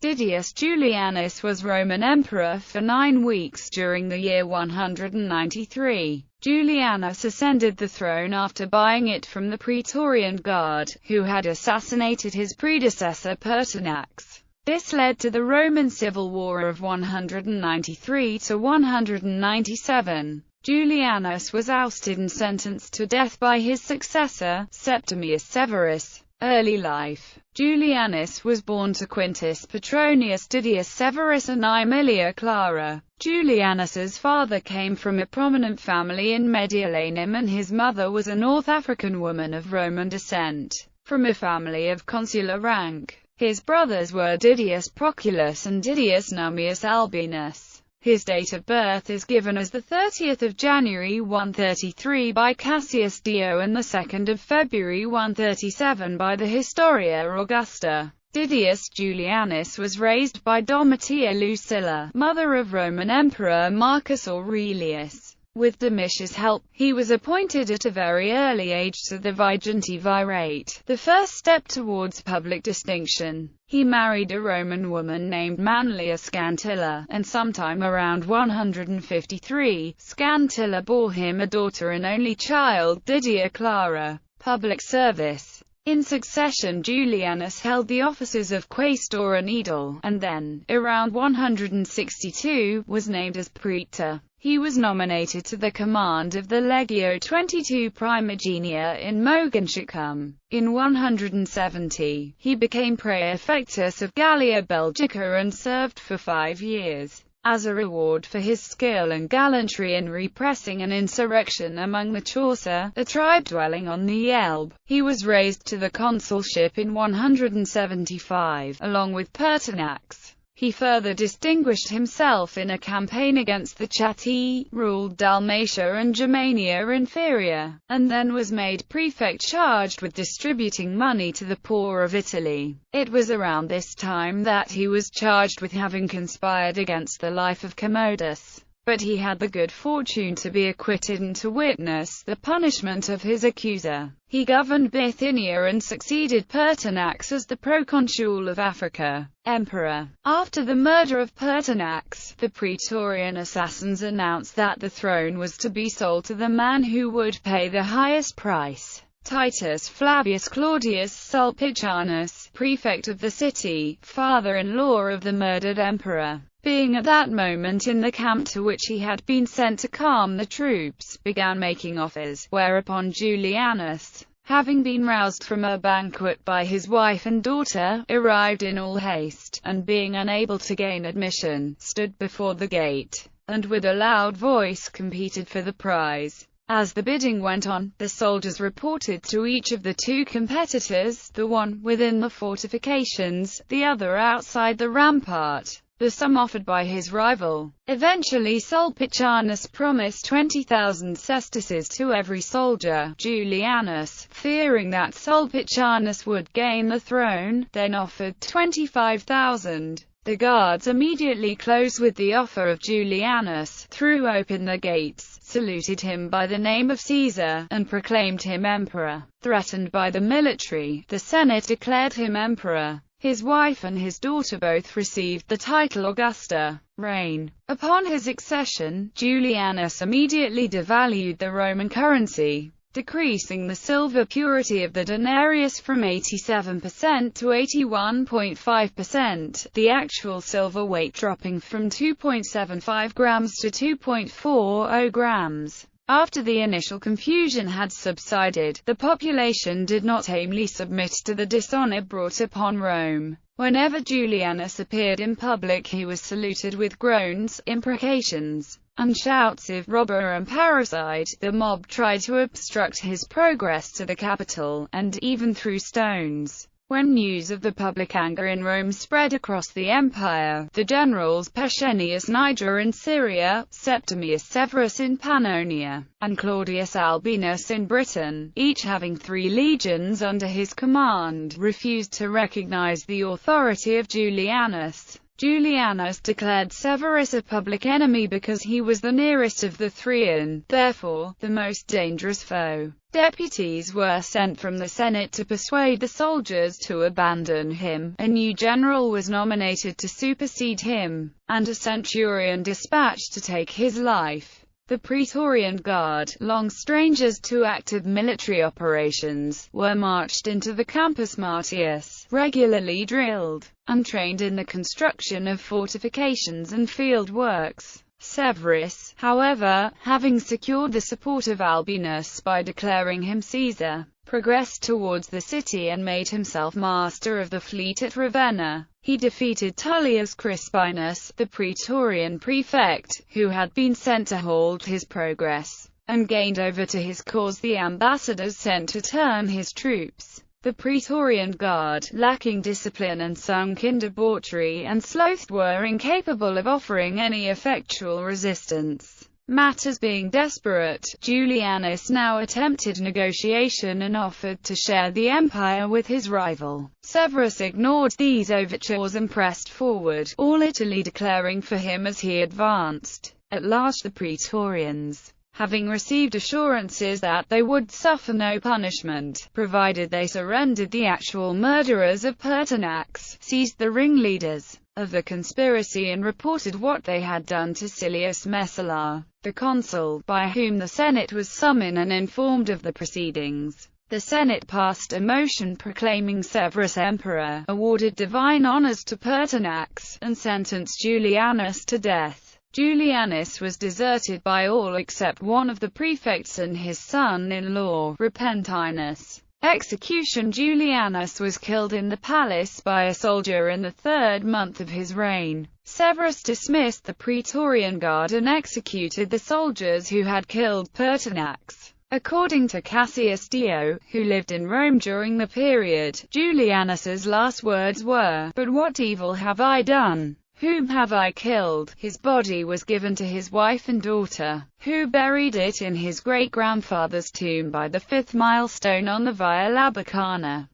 Didius Julianus was Roman emperor for 9 weeks during the year 193. Julianus ascended the throne after buying it from the Praetorian Guard, who had assassinated his predecessor Pertinax. This led to the Roman Civil War of 193 to 197. Julianus was ousted and sentenced to death by his successor, Didius Severus. Early life. Julianus was born to Quintus Petronius Didius Severus and Aemilia Clara. Julianus's father came from a prominent family in Mediolanum and his mother was a North African woman of Roman descent, from a family of consular rank. His brothers were Didius Proculus and Didius Nummius Albinus. His date of birth is given as the 30th of January 133 by Cassius Dio and the 2nd of February 137 by the Historia Augusta. Didius Julianus was raised by Domitia Lucilla, mother of Roman Emperor Marcus Aurelius. With Domitia's help, he was appointed at a very early age to the vigintiviriate, the first step towards public distinction. He married a Roman woman named Manlia Scantilla, and sometime around 153, Scantilla bore him a daughter and only child, Didia Clara. Public service. In succession Julianus held the offices of quaestor and aedile, and then, around 162, was named as praetor. He was nominated to the command of the Legio 22 Primigenia in Mogontiacum. In 170, he became praefectus of Gallia Belgica and served for 5 years. As a reward for his skill and gallantry in repressing an insurrection among the Chaucer, a tribe dwelling on the Elbe, he was raised to the consulship in 175, along with Pertinax. He further distinguished himself in a campaign against the Chatti, ruled Dalmatia and Germania Inferior, and then was made prefect charged with distributing money to the poor of Italy. It was around this time that he was charged with having conspired against the life of Commodus. But he had the good fortune to be acquitted and to witness the punishment of his accuser. He governed Bithynia and succeeded Pertinax as the proconsul of Africa. Emperor. After the murder of Pertinax, the Praetorian assassins announced that the throne was to be sold to the man who would pay the highest price. Titus Flavius Claudius Sulpicianus, prefect of the city, father-in-law of the murdered emperor, being at that moment in the camp to which he had been sent to calm the troops, began making offers, whereupon Julianus, having been roused from a banquet by his wife and daughter, arrived in all haste, and being unable to gain admission, stood before the gate, and with a loud voice competed for the prize. As the bidding went on, the soldiers reported to each of the two competitors, the one within the fortifications, the other outside the rampart, the sum offered by his rival. Eventually Sulpicianus promised 20,000 sesterces to every soldier. Julianus, fearing that Sulpicianus would gain the throne, then offered 25,000. The guards immediately closed with the offer of Julianus, threw open the gates, saluted him by the name of Caesar, and proclaimed him emperor. Threatened by the military, the Senate declared him emperor. His wife and his daughter both received the title Augusta. Reign. Upon his accession, Julianus immediately devalued the Roman currency, decreasing the silver purity of the denarius from 87% to 81.5%, the actual silver weight dropping from 2.75 grams to 2.40 grams. After the initial confusion had subsided, the population did not tamely submit to the dishonor brought upon Rome. Whenever Julianus appeared in public he was saluted with groans, imprecations, and shouts of "robber and parricide." The mob tried to obstruct his progress to the capital, and even threw stones. When news of the public anger in Rome spread across the empire, the generals Pescennius Niger in Syria, Septimius Severus in Pannonia, and Claudius Albinus in Britain, each having 3 legions under his command, refused to recognize the authority of Julianus. Julianus declared Severus a public enemy because he was the nearest of the three and, therefore, the most dangerous foe. Deputies were sent from the Senate to persuade the soldiers to abandon him, a new general was nominated to supersede him, and a centurion dispatched to take his life. The Praetorian Guard, long strangers to active military operations, were marched into the Campus Martius, regularly drilled, and trained in the construction of fortifications and field works. Severus, however, having secured the support of Albinus by declaring him Caesar, progressed towards the city and made himself master of the fleet at Ravenna. He defeated Tullius Crispinus, the Praetorian prefect, who had been sent to halt his progress, and gained over to his cause the ambassadors sent to turn his troops. The Praetorian Guard, lacking discipline and sunk in debauchery and sloth, were incapable of offering any effectual resistance. Matters being desperate, Julianus now attempted negotiation and offered to share the empire with his rival. Severus ignored these overtures and pressed forward, all Italy declaring for him as he advanced. At last the Praetorians, having received assurances that they would suffer no punishment, provided they surrendered the actual murderers of Pertinax, seized the ringleaders of the conspiracy and reported what they had done to Silius Messala, the consul, by whom the Senate was summoned and informed of the proceedings. The Senate passed a motion proclaiming Severus emperor, awarded divine honors to Pertinax, and sentenced Julianus to death. Julianus was deserted by all except one of the prefects and his son-in-law, Pertinax. Execution. Julianus was killed in the palace by a soldier in the 3rd month of his reign. Severus dismissed the Praetorian Guard and executed the soldiers who had killed Pertinax. According to Cassius Dio, who lived in Rome during the period, Julianus's last words were, "But what evil have I done? Whom have I killed?" His body was given to his wife and daughter, who buried it in his great-grandfather's tomb by the 5th milestone on the Via Labicana.